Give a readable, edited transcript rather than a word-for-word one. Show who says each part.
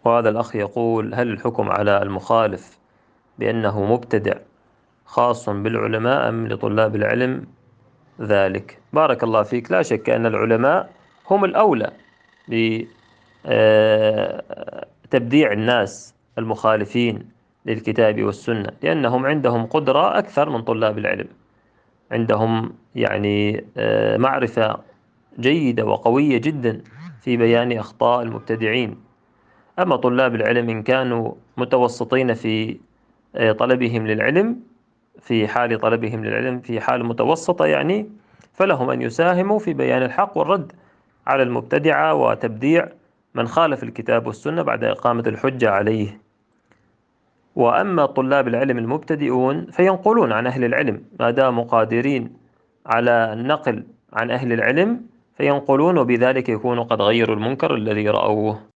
Speaker 1: وهذا الأخ يقول: هل الحكم على المخالف بأنه مبتدع خاص بالعلماء أم لطلاب العلم ذلك؟ بارك الله فيك. لا شك أن العلماء هم الأولى بتبديع الناس المخالفين للكتاب والسنة، لأنهم عندهم قدرة أكثر من طلاب العلم، عندهم يعني معرفة جيدة وقوية جدا في بيان أخطاء المبتدعين. أما طلاب العلم إن كانوا متوسطين في طلبهم للعلم، في حال طلبهم للعلم في حال متوسطة يعني، فلهم أن يساهموا في بيان الحق والرد على المبتدعة وتبديع من خالف الكتاب والسنة بعد إقامة الحجة عليه. وأما طلاب العلم المبتدئون فينقلون عن أهل العلم ما داموا قادرين على النقل عن أهل العلم، فينقلون وبذلك يكونوا قد غيروا المنكر الذي رأوه.